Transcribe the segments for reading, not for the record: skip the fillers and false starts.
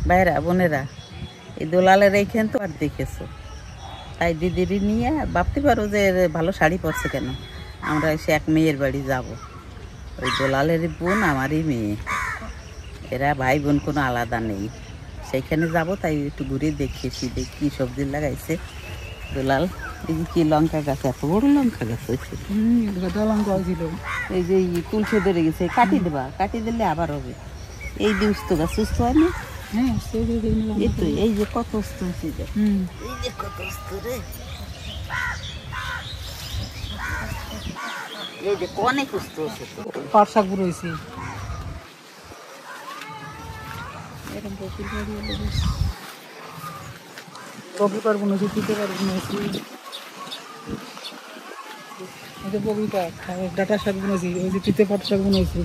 ভাইরা বোনেরা, এই দোলালের এইখান তো আর দেখেছো, তাই দিদিরই নিয়ে ভাবতে পারো যে ভালো শাড়ি পরছে কেন। আমরা এসে এক মেয়ের বাড়ি যাব, ওই দোলালেরই বোন আমারই মেয়ে, এরা ভাই বোন কোনো আলাদা নেই। সেইখানে যাব, তাই একটু ঘুরে দেখিয়েছি যে কী সবজি লাগাইছে দোলাল। এই যে কি লঙ্কা গাছ, এত বড় লঙ্কা গাছ হয়েছে। লঙ্কা হয়েছিল, এই যে তুলসে ধরে গেছে, কাটি দেবা, কাটি দিলে আবার হবে। এই যে উস্ত গাছ, সুস্থ হয় না? হ্যাঁ, এই তো, এই যে কত উস্ত হয়েছে, এই যে কত উস্ত রে, এই যে অনেক উস্ত হয়েছে। পাট শাক বুড়ো হয়েছে। বগিকার বুনেছি, পিঠেকার বুনেছি, বগিকা ডাটা শাক বুনেছি, ওই যে পিঠে পাট শাক বুনেছি।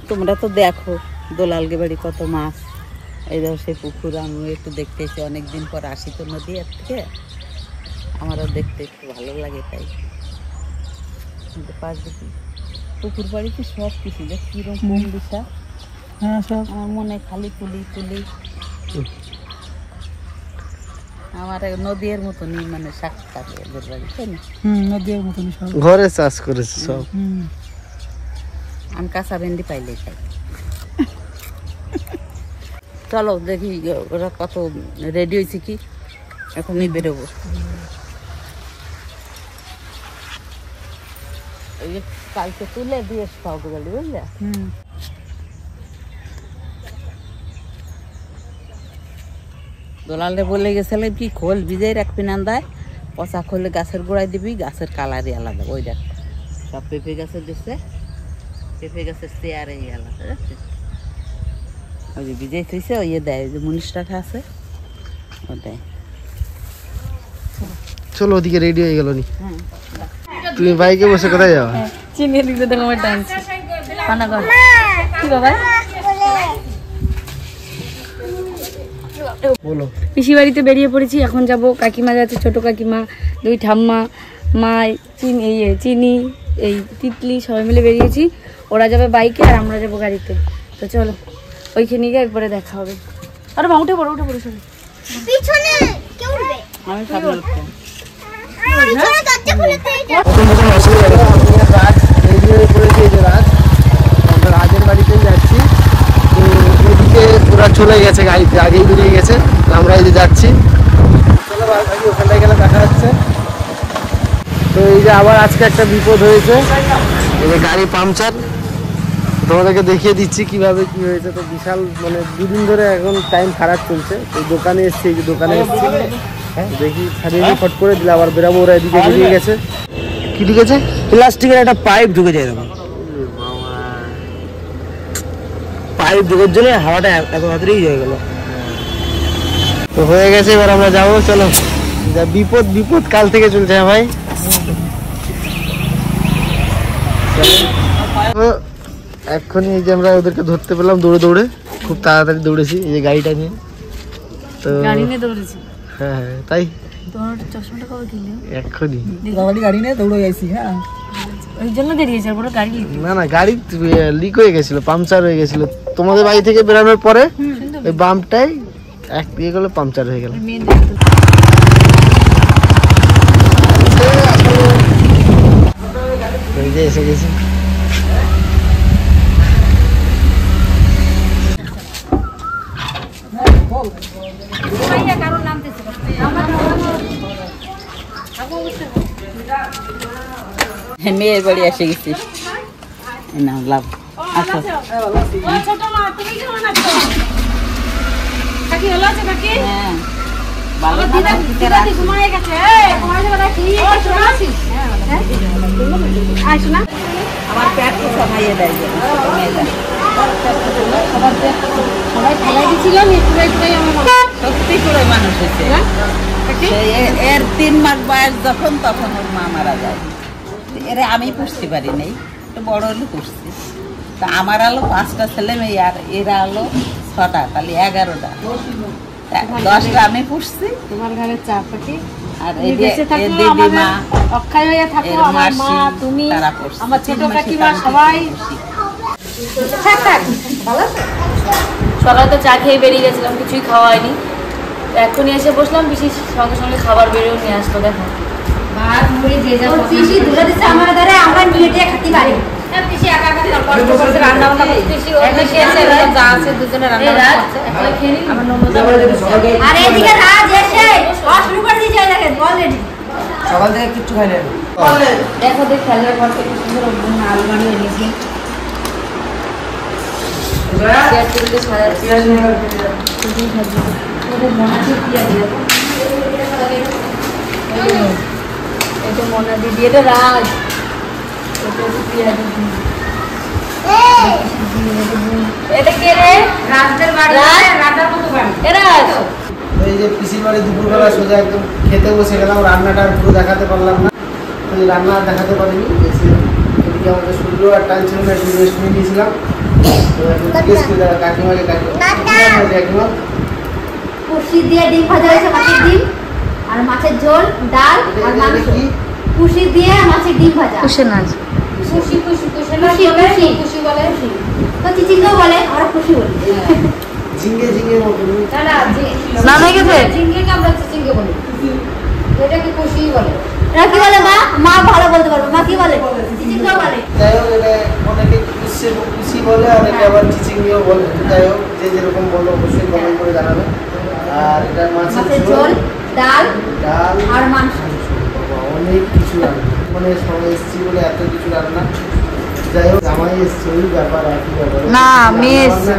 তোমরা তো দেখো দোলালগে বাড়ি কত মাছ, এই ধর সেই পুকুর আমি একটু দেখতে এসে অনেকদিন পর আসি তো নদী এর থেকে, আমারও দেখতে একটু ভালো লাগে। তাই পাশ দেখি পুকুর বাড়িতে সব কিছু দেখ কিরকম দিশা। হ্যাঁ, সব আমার মনে খালি তুলি তুলি, আমার নদীর মতনই মানে শাক থাকে এদের বাড়ি, তাই না? নদীর মতন সব ঘরে চাষ করেছে সব। আমি কাঁচা ভেন্ডি পাইলে খাই। চলো দেখি ওরা কত রেডি হয়েছে, কি এখনই বেরোবো। এই যে কালকে তুলে দিয়ে পাওয়া গেল, বুঝলে? দোলালে বলে গেছিলাম কি খোল ভিজাই রাখবি না, দায় পচা খোলে গাছের গোড়ায় দিবি, গাছের কালারই আলাদা। ওই দেখ সব পেঁপে গাছের দিচ্ছে, পেঁপে গাছের চেয়ারই আলাদা, ওই যে ভিজাই থইছে, ওই দেয় যে মুনিশ টাকা আছে ও দেয়। চলো ওদিকে রেডি হয়ে গেল নি। তুমি বাইকে বসে কোথায় যাও? চিনি দিতে দেখো আমার ডান্স পানাগড় কি বাবা বলো। পিসি বাড়িতে বেরিয়ে পড়েছি, এখন যাব। কাকিমা যাচ্ছে, ছোট কাকিমা, দুই ঠাম্মা, মা, চিনি, এই তিতলি, সবাই মিলে বেরিয়েছি। ওরা যাবে বাইকে আর আমরা যাবো গাড়িতে। তো চলো ওইখানে গিয়ে একবারে দেখা হবে। আরে মা উঠে পড়ো, উঠে পড়ো, চলো। আমি সামনে উঠতাম। রাজের বাড়িতে যাচ্ছি, তো ওদিকে ওরা চলে গেছে, গাড়িতে আগেই বেরিয়ে গেছে, আমরা এই যে যাচ্ছি। চলো বাকি ওখানটায় গেলে দেখা যাচ্ছে। তো এই যে আবার আজকে একটা বিপদ হয়েছে, এই যে গাড়ি পাংচার, তোমাদেরকে দেখিয়ে দিচ্ছি কিভাবে কি হয়েছে। তো বিশাল মানে দুদিন ধরে এখন টাইম খারাপ চলছে, তো দোকানে এসছি, এই যে দোকানে এসছি, হ্যাঁ দেখি ছাড়িয়ে ফট করে দিলে আবার বেরাবো, ওরা এদিকে বেরিয়ে গেছে। কি ঢুকেছে? প্লাস্টিকের একটা পাইপ ঢুকে যায়, দেখো পাইপ ঢুকের জন্য হাওয়াটা এত তাড়াতাড়ি হয়ে গেল। তো হয়ে গেছে, এবার আমরা যাবো। চলো, যা বিপদ বিপদ কাল থেকে চলছে। হ্যাঁ ভাই, এক্ষুনি এই যে আমরা ওদেরকে ধরতে পেলাম দৌড়ে দৌড়ে, খুব তাড়াতাড়ি দৌড়েছি এই যে গাড়িটা নিয়ে। তো গাড়ি নিয়ে দৌড়েছি। হ্যাঁ হ্যাঁ তাই, তোমার চশমাটা কবে কিনলে? এক্ষুনি গাড়ি নিয়ে দৌড়ে যাইছি। হ্যাঁ, ওই জন্য দেরিয়েছে, আর পুরো গাড়ি না না, গাড়ি লিক হয়ে গেছিল, পাংচার হয়ে গেছিল। তোমাদের বাড়ি থেকে বেরানোর পরে ওই বাম্পটাই এক দিয়ে গেলো, পাংচার হয়ে গেল। এই যে এসে গেছি। মেয়ের বাড়ি এসে গেছি না, লাভ। আচ্ছা হ্যাঁ, ভালো আমার পেট তো সবাইয়ে দেয়, সত্যি করে মানুষ হয়েছে। এর 3 মাস বয়স যখন, তখন ওর মা মারা যায়। এরা আমি পুষতে পারি নাই, একটু বড় হলে পুষছি। তা আমার আলো 5টা ছেলে মেয়ে, আর এরা আলো 6টা, তাহলে 11টা। 10টা আমি পুষছি। তোমার ঘরে চা পাখি আর তুমি এই যে বেঁচে থাকো, দিদি আমাদের মা, অক্ষয় হয়ে থাকো, এর আমার মা, মাসি, তুমি, তারা পুষছে। আমার ছোট 3 মাসে কাকিমা, তারা সবাই পুষছি। সকালে তো চা খেয়ে বেরিয়ে গেছিলাম, কিছুই খাওয়া হয়নি। এখনই এসে বসলাম, পিসির সঙ্গে সঙ্গে খাবার বেরিয়েও নিয়ে আসলো। দেখো ভাত মুড়ি যে যা পিসি তুলে দিচ্ছে আমার ঘরে, আমরা নিয়ে দিয়ে খেতে পারি। পিসি একা একা কষ্ট করতে রান্না বান্না করতে, পিসি ওখানে খেয়েছে, যা আছে দুজনে রান্না বান্না করছে। একলা খেয়ে নি, আমার ননদা বলে দিচ্ছে। আর এইদিকে রাজ এসে খাওয়া শুরু করে দিয়েছে, দেখেন অলরেডি সকাল থেকে কিচ্ছু খাই না। দেখো দেখ খেলার ঘর থেকে সুন্দর আলু বানিয়ে এনেছি। চেয়ার টেবিলে সাজাচ্ছি। ওদের মনে আছে পিয়া দিয়ে এটা মনে দিদি, এটা রাজ, এটা পিয়া দিদি। এটা কে রে? রাজদের বাড়ি, রাজার মতো বাড়ি। এরা এই যে পিসির বাড়ি দুপুরবেলা সোজা একদম খেতে বসে গেলাম, রান্নাটা আর পুরো দেখাতে পারলাম না, ওই রান্না দেখাতে পারিনি। এদিকে আমাদের সূর্য আর টান ছিল না, একটু রেস্ট নিয়ে নিয়েছিলাম। তো একটু জিজ্ঞেস করে কাকিমাকে, কাকিমা কুশি দিয়ে ডিম ভাজা হয়েছে, মাছের ডিম আর মাছের ঝোল, ডাল আর মাংস। কুশি দিয়ে মাছের ডিম ভাজা। কুশে নাচ, কুশি কুশি কুশি কুশি কুশি বলে, তো চিচিঙ্গা বলে, আমরা কুশি বলি। ঝিঙ্গে ঝিঙ্গে মতো না না, না হয়ে গেছে ঝিঙ্গেকে আমরা চিচিঙ্গা বলি, এটাকে কুশি বলে। এরা কি বলে মা? মা ভালো বলতে পারবে, মা কি বলে? চিচিঙ্গা বলে। যাই হোক, এটা অনেকে কুশি বলে, অনেকে আবার চিচিঙ্গিও বলে। যাই হোক, যে যেরকম বলো অবশ্যই কমেন্ট করে জানাবে। আর এটা মাছের ঝোল, ডাল ডাল আর মাংস। অনেক কিছু রান্না, মানে সবাই এসছি বলে এত কিছু রান্না। যাই হোক, জামাই এসছে, ওই ব্যাপার একই ব্যাপার না, মেয়ে এসছে।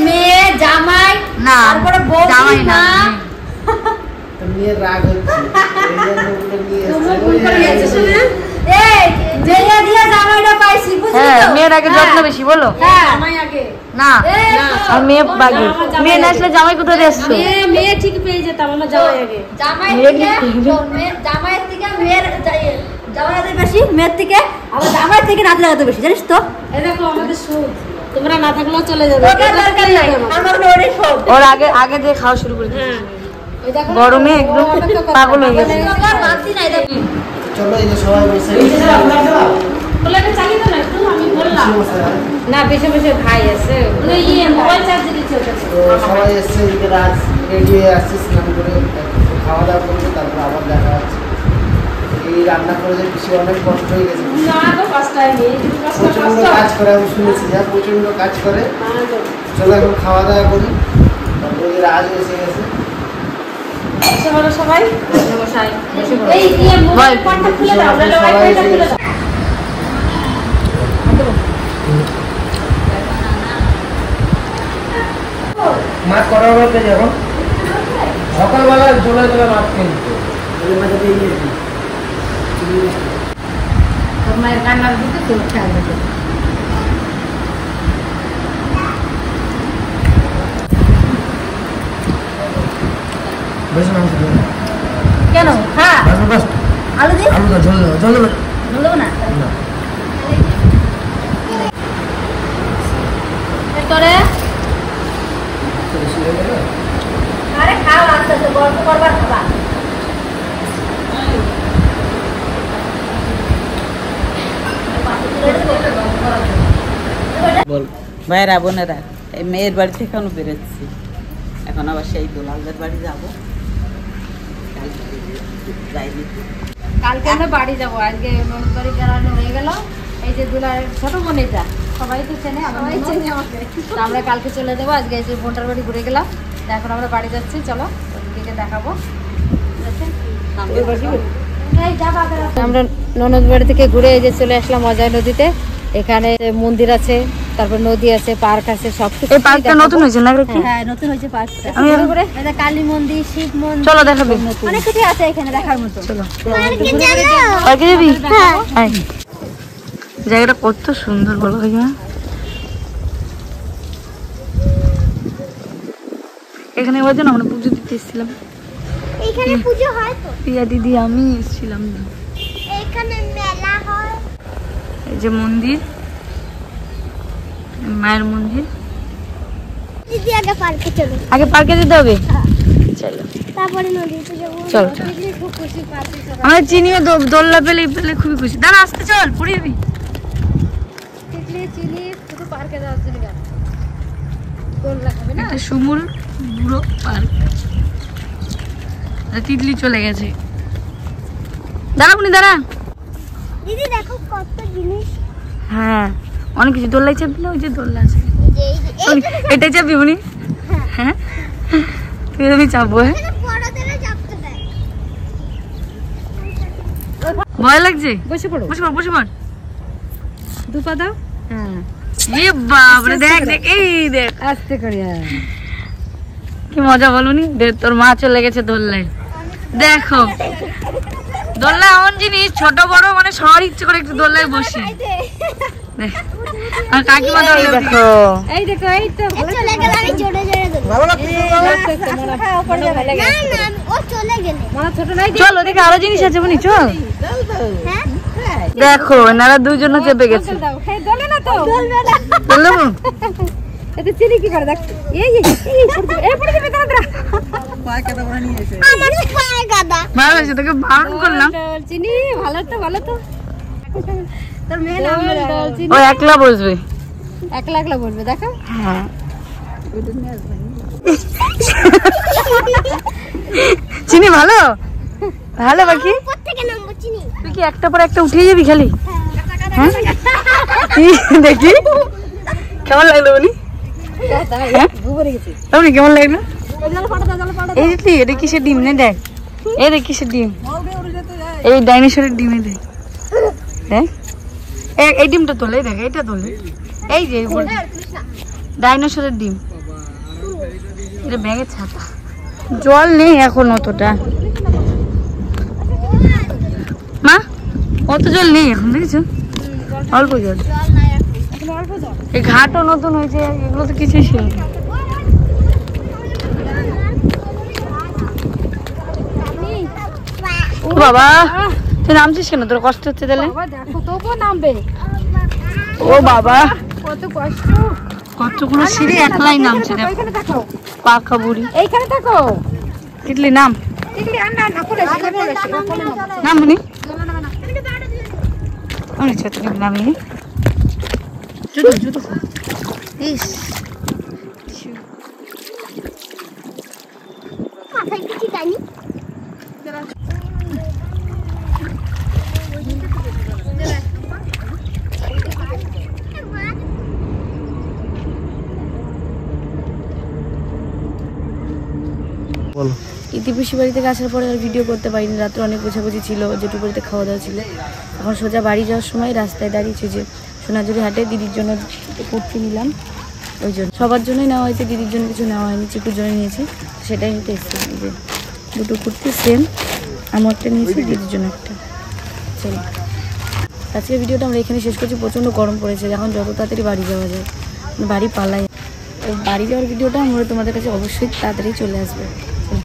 মেয়ে জামাই না, তারপরে বউ, জামাই না, নিয়ে রাগ হচ্ছে, এই জন্য বলে নিয়ে তোমরা ভুল করে এসছে। গেছো শুনে। এই মেয়ে দিয়ে জামাইটা পাইছি, বুঝলি হ্যাঁ, তো? মেয়ের আগে যত্ন বেশি বলো। হ্যাঁ, জামাই আগে। না, এই আর মেয়ে বাকি, মেয়ে না আসলে জামাই কোথায় দিয়ে আসছো? মেয়ে ঠিক পেয়ে যেতাম, আমরা জামাই আগে। জামাইয়ের থেকে মেয়ের জামাইদের বেশি, মেয়ের থেকে আবার জামাইয়ের থেকে নাতি লাগাতে বেশি, জানিস তো? এই দেখো আমাদের সুদ, তোমরা না থাকলেও চলে যাবে। ওটার দরকার নাই, আমার ওরই সব। ওর আগে আগে দিয়ে খাওয়া শুরু করে দিয়েছে। গরমে একদম পাগল হয়ে গেছে। আমার নাতি নাই দেখি। চলো, এই যে সবাই বসে ওলাকে চালিয়ে দাও না একটু, আমি বললাম না, বেশি বেশি ভাই আছে, ওই মোবাইল চার্জে দিচ্ছে ওটা। তো সবাই এসছে, এদিকে রাজ রেডি হয়ে আসছে, স্নান করে একটু খাওয়া দাওয়া করবে, তারপর আবার দেখা যাচ্ছে। এই রান্না করে যে পিছিয়ে অনেক কষ্ট হয়ে গেছে, না তো ফার্স্ট টাইম এই কষ্ট প্রচন্ড কাজ করে, আমি শুনেছি যা প্রচন্ড কাজ করে। চলো এখন খাওয়া দাওয়া করি, তারপরে এই রাজ এসে গেছে। এসে বলো সবাই বসাই, এই দিয়ে মোবাইল ফোনটা খুলে দাও, আমরা ওয়াইফাইটা খুলে দাও। মাছ করা হবে তো যখন সকালবেলা চলে গেলে মাছ কিনতে মাঝে পেয়ে তোর মায়ের কান্নার দিতে তো খেয়াল রাখবে। বেশি মাংস দেবো কেন? হ্যাঁ, না, আলু দিই, আলু দাও, ঝোল দাও, ঝোল দেবো ঝোল দেবো না। এরপরে আরে খাও, আস্তে আস্তে গল্প করবার খাবা। ভাইরা বোনেরা, এই মেয়ের বাড়ি থেকে এখনো বেরোচ্ছি, এখন আবার সেই দোলালদের বাড়ি যাবো। যাইনি, কালকে আমরা বাড়ি যাবো, আজকে ননদ বাড়ি বেড়ানো হয়ে গেল। এই যে দুলার ছোট বোন, এটা সবাই তো চেনে, সবাই চেনে আমাকে। তো আমরা কালকে চলে যাবো, আজকে এই যে বোনটার বাড়ি ঘুরে গেলাম। এখন আমরা বাড়ি যাচ্ছি, চলো ওদিকে দেখাবো। আমরা ননদ বাড়ি থেকে ঘুরে এই যে চলে আসলাম অজয় নদীতে। এখানে মন্দির আছে, তারপর নদী আছে, পার্ক আছে, সবকিছু। এই পার্কটা নতুন হয়েছে না? হ্যাঁ, নতুন হয়েছে পার্কটা। আমি এটা কালী মন্দির, শিব মন্দির, চলো দেখাবে, অনেক কিছু আছে এখানে দেখার মতো। চলো পার্কে যাবি? হ্যাঁ, জায়গাটা কত সুন্দর বলো ভাইয়া। এখানে এবার যেন আমরা পুজো দিতে এসেছিলাম। এখানে পুজো হয় তো, প্রিয়া দিদি আমি এসেছিলাম না। এখানে মেলা হয়। এই যে মন্দির, মায়ের মন্দির। দিদি আগে পার্কে চলো। আগে পার্কে যেতে হবে, চলো তারপরে নদীতে যাবো। চল চল। আমার চিনিও দোলনা পেলে পেলে খুবই খুশি। দাঁড়া আসতে চল, পড়ে যাবি। শুধু পার্কে যাওয়ার জন্য দোলনা খাবে না। এটা সুমুল বুড়ো পার্ক। তিতলি চলে গেছে। দাঁড়া উনি দাঁড়া। দিদি দেখো কত জিনিস। হ্যাঁ অনেক কিছু। দোলনায় চাপবি না? ওই যে দোলনা আছে, এই এটাই চাপবি উনি। হ্যাঁ তুই আমি চাপবো। হ্যাঁ বড়দেরও চাপতে দেয়। ভয় লাগছে? বসে পড়ো, বসে পড়, বসে পড়। দু পা দাও। হ্যাঁ এ বাপরে, দেখ দেখ, এই দেখ আস্তে করে। কি মজা বলুনি। তোর মা চলে গেছে দোলনায়। দেখো দোলনা এমন জিনিস, ছোট বড় মানে সবার ইচ্ছে করে একটু দোলনায় বসি। আর কাকিমা দোলনা দেখো। এই দেখো, এই তো চলে গেল, আমি জোরে জোরে দেব। ভালো লাগছে না না ও চলে গেলে। মনে ছোট নাই। চল ওদিকে আরো জিনিস আছে বুনি, চল। হ্যাঁ দেখো এনারা দুজনে চেপে গেছে। দাও, এই দোলে না তো। বললাম এতে চিনি কি করে দেখ। এই পড়ে যাবে দাদা। আমার পায়ে গাদা। ভালো হয়েছে, তোকে বারণ করলাম। চিনি ভালো তো, ভালো তো। তোর মেয়ে নাম চিনি। ও একলা বসবে। একলা একলা বলবে, দেখো। হ্যাঁ চিনি ভালো ভালো। বাকি প্রত্যেকে নাম্বার চিনি। তুই কি একটা পর একটা উঠে যাবি খালি? হ্যাঁ দেখি কেমন লাগলো বলি। আপনি কেমন লাগলো? এই দেখলি এটা কিসের ডিম নে দেখ। এই দেখ কিসের ডিম, এই ডাইনোসরের ডিমে দেখ। হ্যাঁ এই ডিমটা তোলে, দেখ এইটা তোলে। এই যে ডাইনোসরের ডিম। এটা ব্যাগের ছাতা। জল নেই এখন অতটা মা, অত জল নেই এখন, দেখেছো? অল্প জল। এই ঘাটও নতুন হয়েছে, এগুলো তো কিছুই ছিল না। ও বাবা, তুই নামছিস কেন? তোর কষ্ট হচ্ছে তাহলে? দেখো তবুও নামবে। ও বাবা কত কষ্ট। কতগুলো সিঁড়ি একলাই নামছে। দেখো ওইখানে থাকো, পাখা বুড়ি। এইখানে থাকো। তিতলি নাম, টিকলি আর না পড়ে নাম বুনি। অনেক ছোট নামি। জুতো জুতো ইস মাথায় কিছু জানি। ইতিপিসি বাড়ি থেকে আসার পরে আর ভিডিও করতে পারিনি। রাত্রে অনেক বোঝাবুঝি ছিল, যেটুকু বাড়িতে খাওয়া দাওয়া ছিল। এখন সোজা বাড়ি যাওয়ার সময় রাস্তায় দাঁড়িয়েছে যে সোনাঝুরি হাটে দিদির জন্য কুর্তি নিলাম। ওই জন্য সবার জন্যই নেওয়া হয়েছে, দিদির জন্য কিছু নেওয়া হয়নি, চিকুর জন্য নিয়েছি। সেটাই নিতে এসেছি, যে দুটো কুর্তি সেম। আমারটা নিয়েছি, দিদির জন্য একটা। চলো আজকের ভিডিওটা আমরা এখানে শেষ করছি। প্রচণ্ড গরম পড়েছে, এখন যত তাড়াতাড়ি বাড়ি যাওয়া যায়, বাড়ি পালাই। বাড়ি যাওয়ার ভিডিওটা আমরা তোমাদের কাছে অবশ্যই তাড়াতাড়ি চলে আসবে।